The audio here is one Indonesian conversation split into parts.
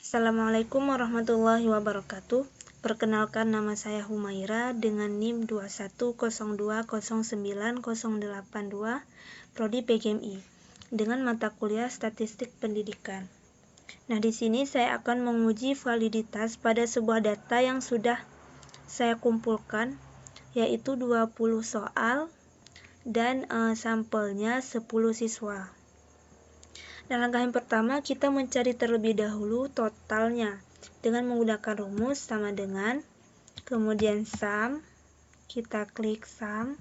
Assalamualaikum warahmatullahi wabarakatuh. Perkenalkan, nama saya Humaira dengan NIM 2102090882 Prodi PGMI dengan mata kuliah Statistik Pendidikan. Nah, di sini saya akan menguji validitas pada sebuah data yang sudah saya kumpulkan, yaitu 20 soal dan sampelnya 10 siswa. Nah, langkah yang pertama kita mencari terlebih dahulu totalnya dengan menggunakan rumus sama dengan, kemudian sum, kita klik sum.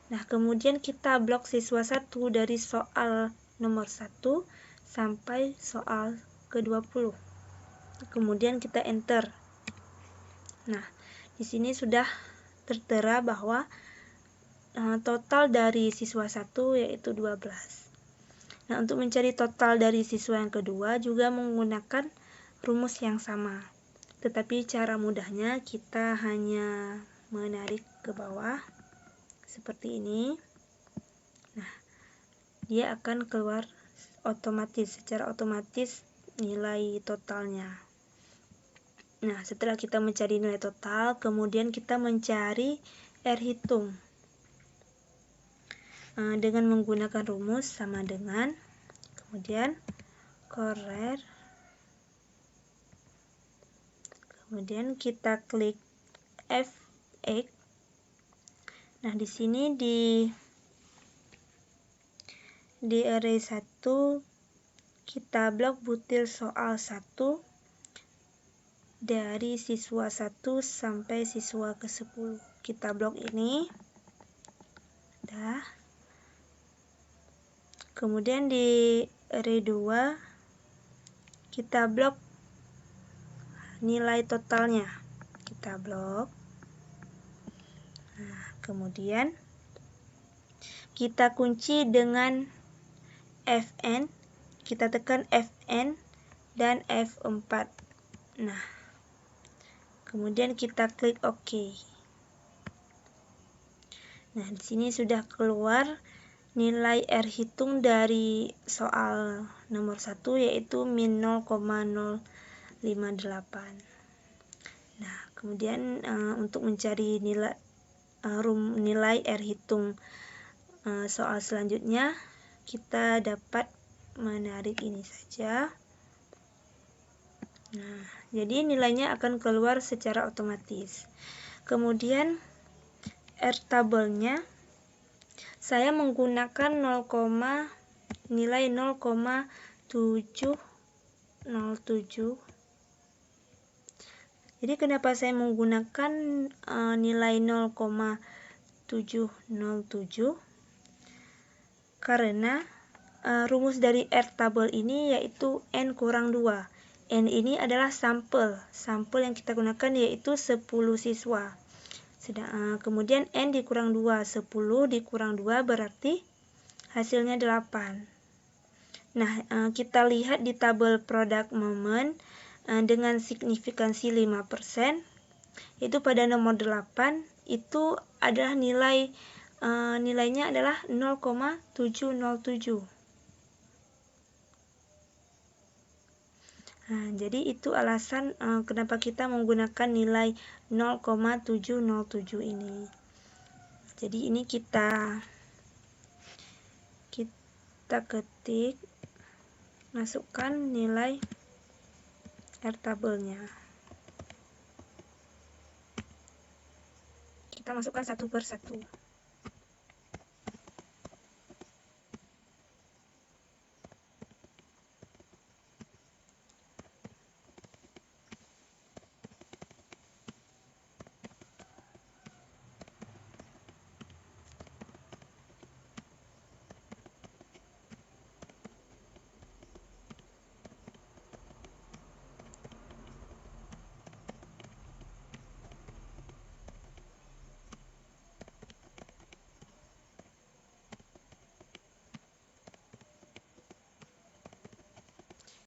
Nah, kemudian kita blok siswa 1 dari soal nomor 1 sampai soal ke-20. Kemudian kita enter. Nah, di sini sudah tertera bahwa total dari siswa 1 yaitu 12. Nah, untuk mencari total dari siswa yang kedua juga menggunakan rumus yang sama. Tetapi cara mudahnya kita hanya menarik ke bawah seperti ini. Nah, dia akan keluar secara otomatis nilai totalnya. Nah, setelah kita mencari nilai total, kemudian kita mencari R hitung. Dengan menggunakan rumus sama dengan, kemudian correr, kemudian kita klik F8. Nah, di sini di array 1 kita blok butir soal 1 dari siswa 1 sampai siswa ke-10. Kita blok ini. Dah. Kemudian di array 2 kita blok nilai totalnya. Kita blok. Nah, kemudian kita kunci dengan Fn. Kita tekan Fn dan F4. Nah, kemudian kita klik OK. Nah, di sini sudah keluar nilai R hitung dari soal nomor 1 yaitu min 0,058. Nah, kemudian untuk mencari nilai R hitung soal selanjutnya, kita dapat menarik ini saja. Nah, jadi nilainya akan keluar secara otomatis. Kemudian R tabelnya saya menggunakan nilai 0,707. Jadi kenapa saya menggunakan nilai 0,707? Karena rumus dari R tabel ini yaitu N kurang 2. N ini adalah sampel yang kita gunakan yaitu 10 siswa. Kemudian N dikurang 2, 10 dikurang 2 berarti hasilnya 8. Nah, kita lihat di tabel product moment dengan signifikansi 5%, yaitu pada nomor 8 itu adalah nilainya adalah 0,707. Nah, jadi itu alasan kenapa kita menggunakan nilai 0,707 ini. Jadi ini kita ketik, masukkan nilai R tabelnya. Kita masukkan satu per satu.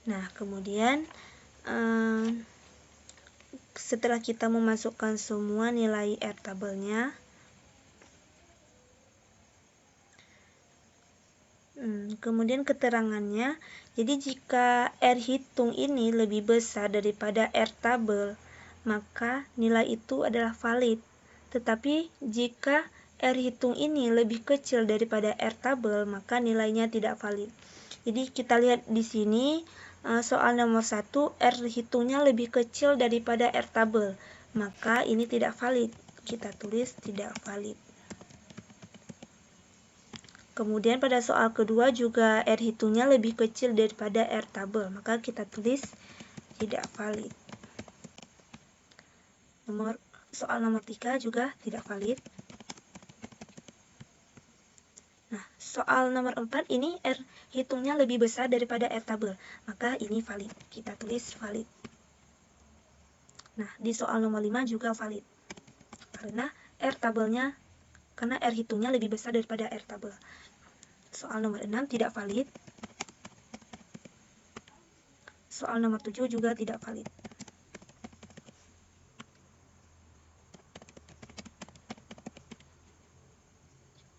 Nah, kemudian setelah kita memasukkan semua nilai R tabelnya, kemudian keterangannya, jadi jika R hitung ini lebih besar daripada R tabel, maka nilai itu adalah valid. Tetapi jika R hitung ini lebih kecil daripada R tabel, maka nilainya tidak valid. Jadi kita lihat di sini soal nomor 1, R hitungnya lebih kecil daripada R tabel, maka ini tidak valid. Kita tulis tidak valid. Kemudian pada soal kedua juga R hitungnya lebih kecil daripada R tabel, maka kita tulis tidak valid. Soal nomor 3 juga tidak valid. Nah, soal nomor 4 ini R hitungnya lebih besar daripada R tabel, maka ini valid. Kita tulis valid. Nah, di soal nomor 5 juga valid. Karena R hitungnya lebih besar daripada R tabel. Soal nomor 6 tidak valid. Soal nomor 7 juga tidak valid.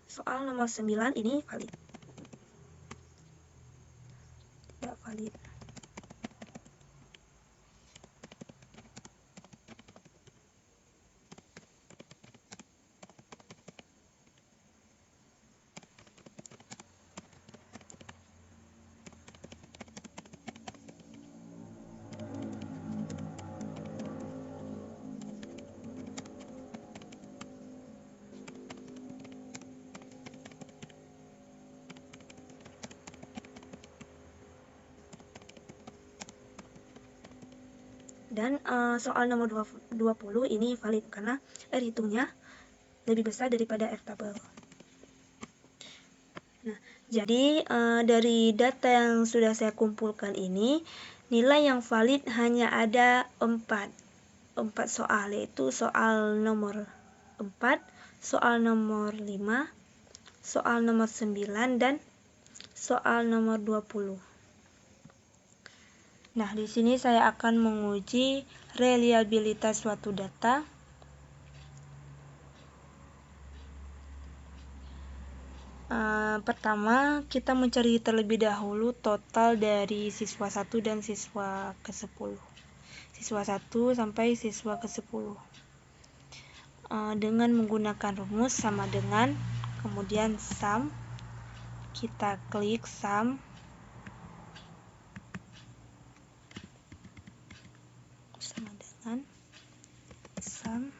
Soal nomor 9 ini valid. Tidak valid. Dan soal nomor 20 ini valid karena R hitungnya lebih besar daripada R tabel. Nah, jadi dari data yang sudah saya kumpulkan ini, nilai yang valid hanya ada 4 soal, yaitu soal nomor 4, soal nomor 5, soal nomor 9, dan soal nomor 20. Nah, di sini saya akan menguji reliabilitas suatu data. Pertama, kita mencari terlebih dahulu total dari siswa 1 dan siswa ke-10. Siswa 1 sampai siswa ke-10. Dengan menggunakan rumus sama dengan, kemudian sum. Kita klik sum. Sama dengan sum.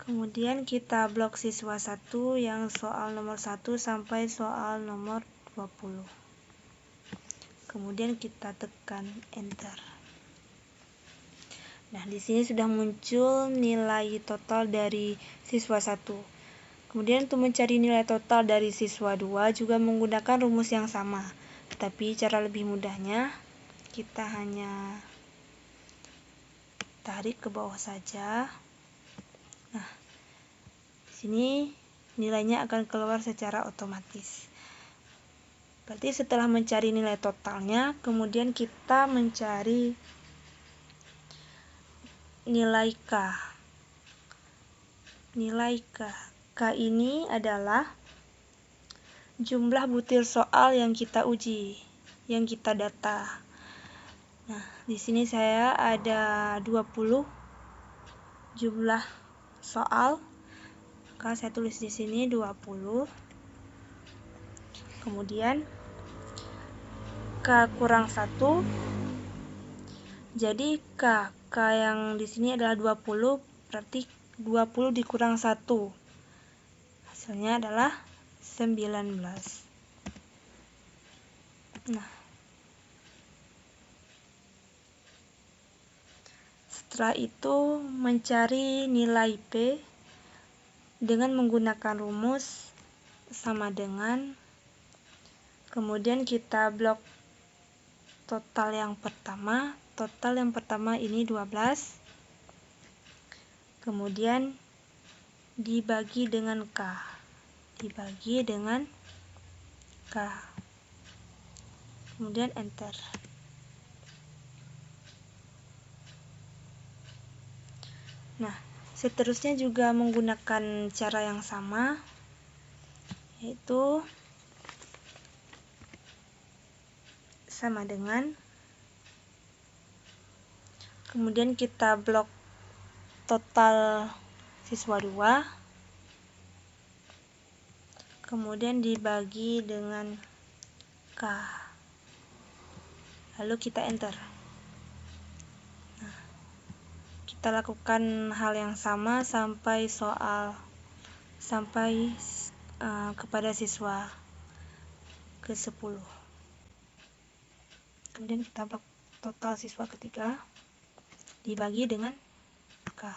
Kemudian kita blok siswa 1 yang soal nomor 1 sampai soal nomor 20. Kemudian kita tekan enter. Nah, di sini sudah muncul nilai total dari siswa 1. Kemudian untuk mencari nilai total dari siswa 2 juga menggunakan rumus yang sama. Tetapi cara lebih mudahnya kita hanya tarik ke bawah saja. Nah, di sini nilainya akan keluar secara otomatis. Berarti setelah mencari nilai totalnya, kemudian kita mencari nilai K. Nilai K. K ini adalah jumlah butir soal yang kita uji, yang kita data. Nah, di sini saya ada 20 jumlah soal. Maka saya tulis di sini 20. Kemudian K kurang 1. Jadi K yang di sini adalah 20, berarti 20 dikurang 1. Hasilnya adalah 19. Nah, setelah itu mencari nilai P dengan menggunakan rumus sama dengan, kemudian kita blok total yang pertama. Total yang pertama ini 12. Kemudian dibagi dengan K. Dibagi dengan K. Kemudian enter. Nah, seterusnya juga menggunakan cara yang sama, yaitu sama dengan, kemudian kita blok total siswa 2, kemudian dibagi dengan K, lalu kita enter. Nah, kita lakukan hal yang sama sampai kepada siswa ke-10. Kemudian kita blok total siswa ketiga dibagi dengan K.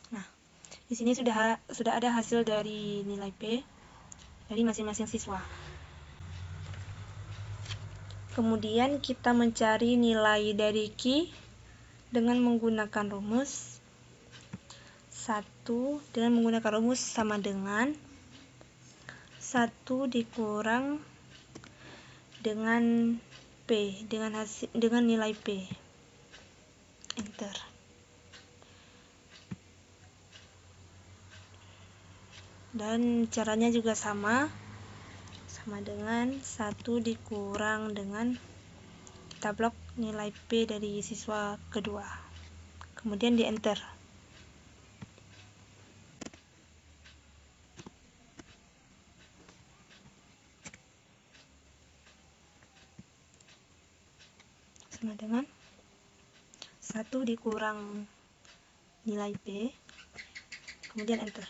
Nah, di sini sudah ada hasil dari nilai P dari masing-masing siswa. Kemudian kita mencari nilai dari Q dengan menggunakan rumus 1 sama dengan 1 dikurang dengan P, dengan nilai P. Enter. Dan caranya juga sama dengan 1 dikurang dengan, kita blok nilai P dari siswa kedua, kemudian di enter. Sama dengan 1 dikurang nilai P, kemudian enter.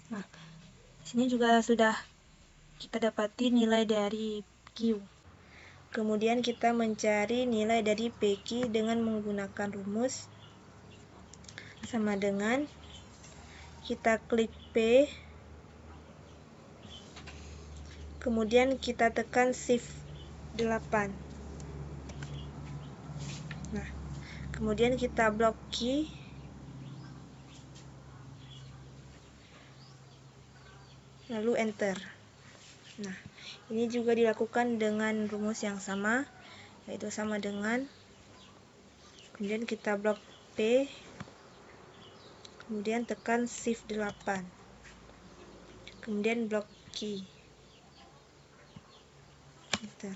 Nah, sini juga sudah kita dapati nilai dari Q. Kemudian kita mencari nilai dari PQ dengan menggunakan rumus sama dengan, kita klik P, kemudian kita tekan Shift 8. Nah, kemudian kita blok Q, lalu enter. Nah, ini juga dilakukan dengan rumus yang sama, yaitu sama dengan, kemudian kita blok P, kemudian tekan Shift 8, kemudian blok Q, enter.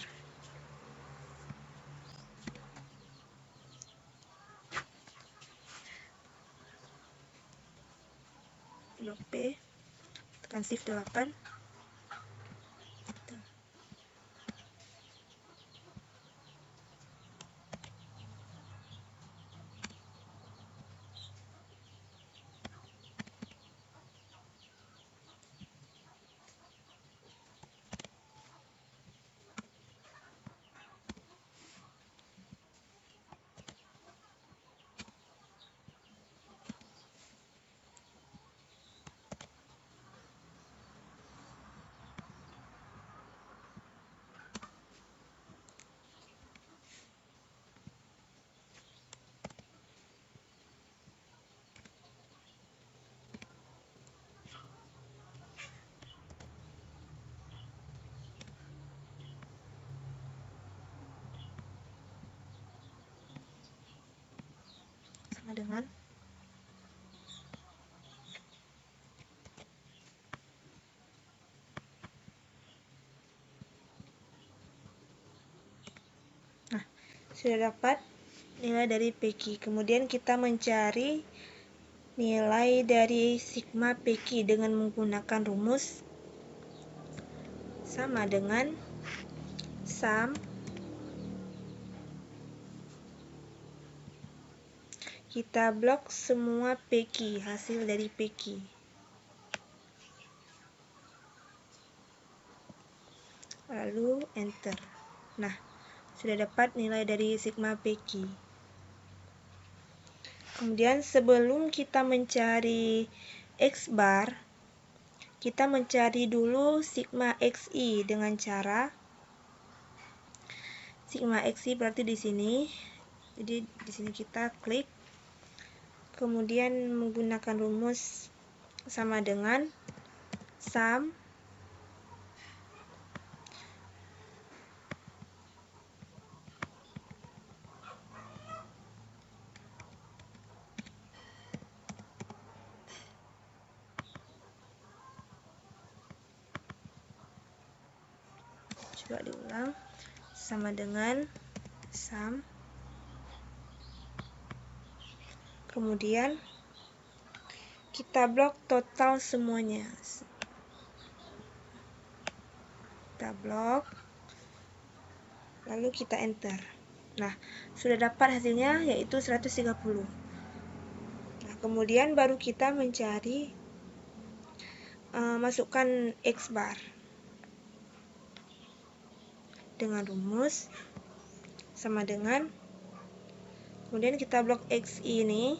Blok P, tekan Shift 8. sama dengan sudah dapat nilai dari PQ. Kemudian kita mencari nilai dari sigma PQ dengan menggunakan rumus sama dengan sum kita blok semua PQ, hasil dari PQ. Lalu enter. Nah, sudah dapat nilai dari sigma PQ. Kemudian sebelum kita mencari X bar, kita mencari dulu sigma XI dengan cara sigma XI berarti di sini. Jadi di sini kita klik, kemudian menggunakan rumus sama dengan sum coba diulang, sama dengan sum, kemudian kita blok total semuanya, kita blok, lalu kita enter. Nah, sudah dapat hasilnya yaitu 130. Nah, kemudian baru kita mencari masukkan X bar dengan rumus sama dengan, kemudian kita blok X ini,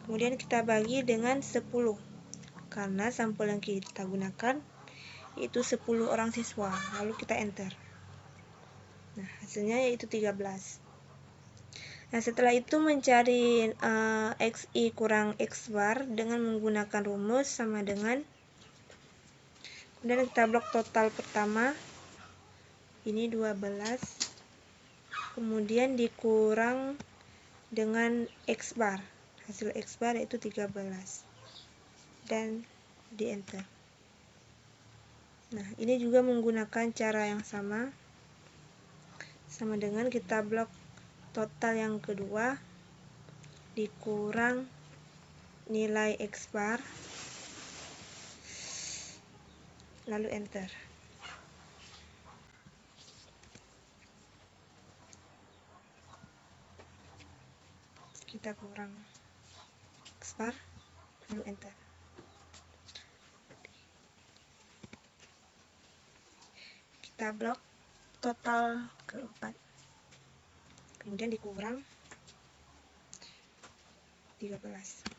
kemudian kita bagi dengan 10 karena sampel yang kita gunakan yaitu 10 orang siswa, lalu kita enter. Nah, hasilnya yaitu 13. Nah, setelah itu mencari XI kurang X bar dengan menggunakan rumus sama dengan, kemudian kita blok total pertama ini 12, kemudian dikurang dengan X bar, hasil X bar yaitu 13, dan di enter. Nah, ini juga menggunakan cara yang sama dengan kita blok total yang kedua dikurang nilai X bar, lalu enter. Kita kurang X bar, lalu enter. Kita blok total keempat, kemudian dikurang 13.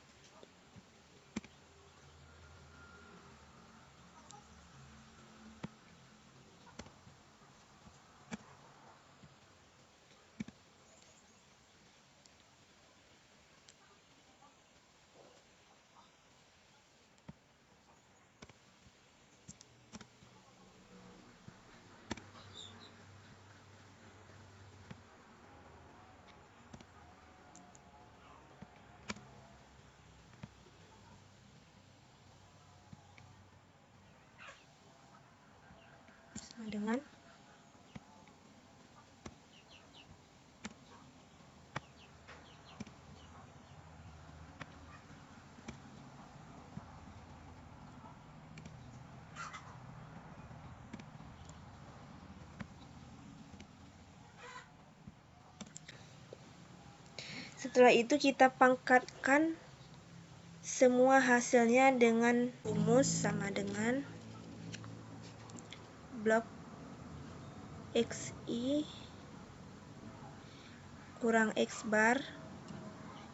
Sama dengan setelah itu kita pangkatkan semua hasilnya dengan rumus sama dengan blok XI kurang X bar,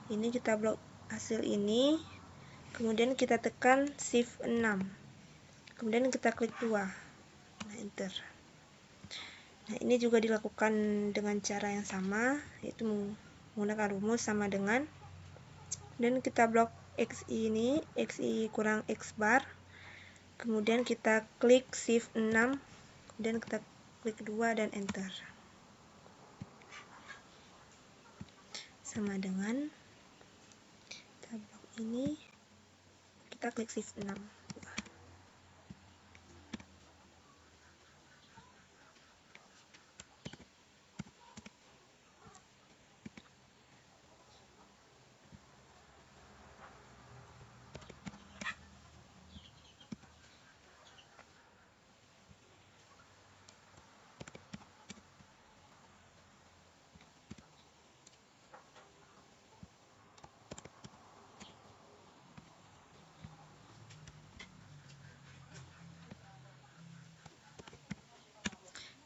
ini kita blok hasil ini, kemudian kita tekan shift 6, kemudian kita klik 2, nah enter. Nah, ini juga dilakukan dengan cara yang sama, yaitu menggunakan rumus sama dengan, dan kita blok XI ini, XI kurang X bar, kemudian kita klik shift 6, kemudian kita klik 2 dan enter. sama dengan kita blok ini, kita klik shift 6.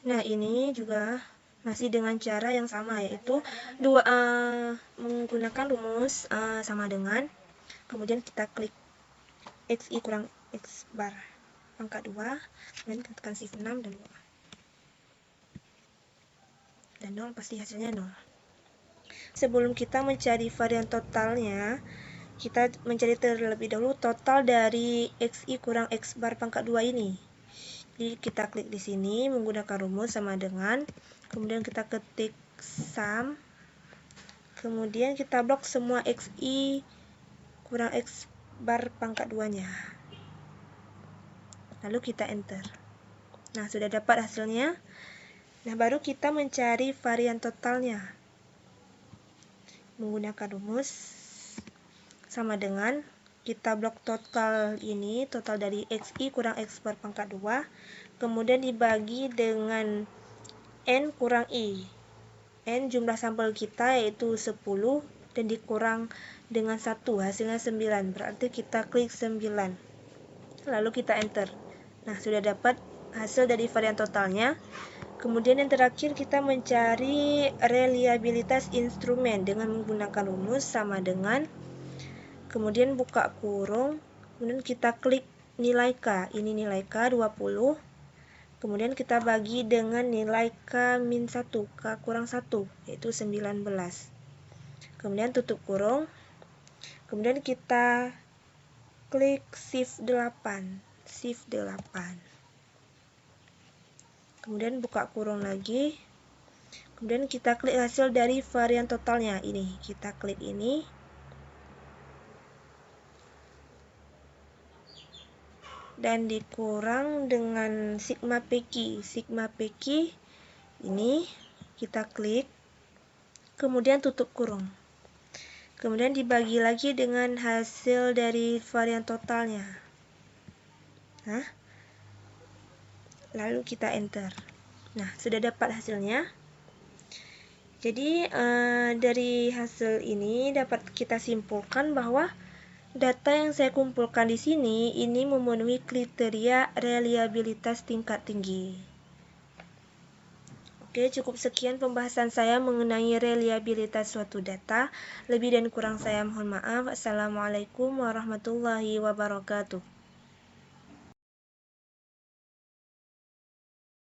Nah, ini juga masih dengan cara yang sama, yaitu menggunakan rumus sama dengan, kemudian kita klik XI kurang X bar pangkat 2, kemudian tekan shift 6 dan 2. Dan 0 pasti hasilnya 0. Sebelum kita mencari varian totalnya, kita mencari terlebih dahulu total dari XI kurang X bar pangkat 2 ini. Jadi kita klik di sini menggunakan rumus sama dengan, kemudian kita ketik sum, kemudian kita blok semua XI kurang X bar pangkat 2-nya. Lalu kita enter. Nah, sudah dapat hasilnya. Nah, baru kita mencari varian totalnya. Menggunakan rumus sama dengan, kita blok total ini, total dari XI kurang X bar pangkat 2, kemudian dibagi dengan N kurang I. N jumlah sampel kita yaitu 10, dan dikurang dengan 1, hasilnya 9, berarti kita klik 9. Lalu kita enter. Nah, sudah dapat hasil dari varian totalnya. Kemudian yang terakhir kita mencari reliabilitas instrumen dengan menggunakan rumus sama dengan, kemudian buka kurung, kemudian kita klik nilai K, ini nilai K 20, kemudian kita bagi dengan nilai K min 1, K kurang 1, yaitu 19. Kemudian tutup kurung, kemudian kita klik shift 8, kemudian buka kurung lagi, kemudian kita klik hasil dari varian totalnya, ini, kita klik ini, dan dikurang dengan sigma PQ. Sigma PQ ini kita klik, kemudian tutup kurung. Kemudian dibagi lagi dengan hasil dari varian totalnya. Nah, lalu kita enter. Nah, sudah dapat hasilnya. Jadi dari hasil ini dapat kita simpulkan bahwa data yang saya kumpulkan di sini ini memenuhi kriteria reliabilitas tingkat tinggi. Oke, cukup sekian pembahasan saya mengenai reliabilitas suatu data. Lebih dan kurang saya mohon maaf. Assalamualaikum warahmatullahi wabarakatuh.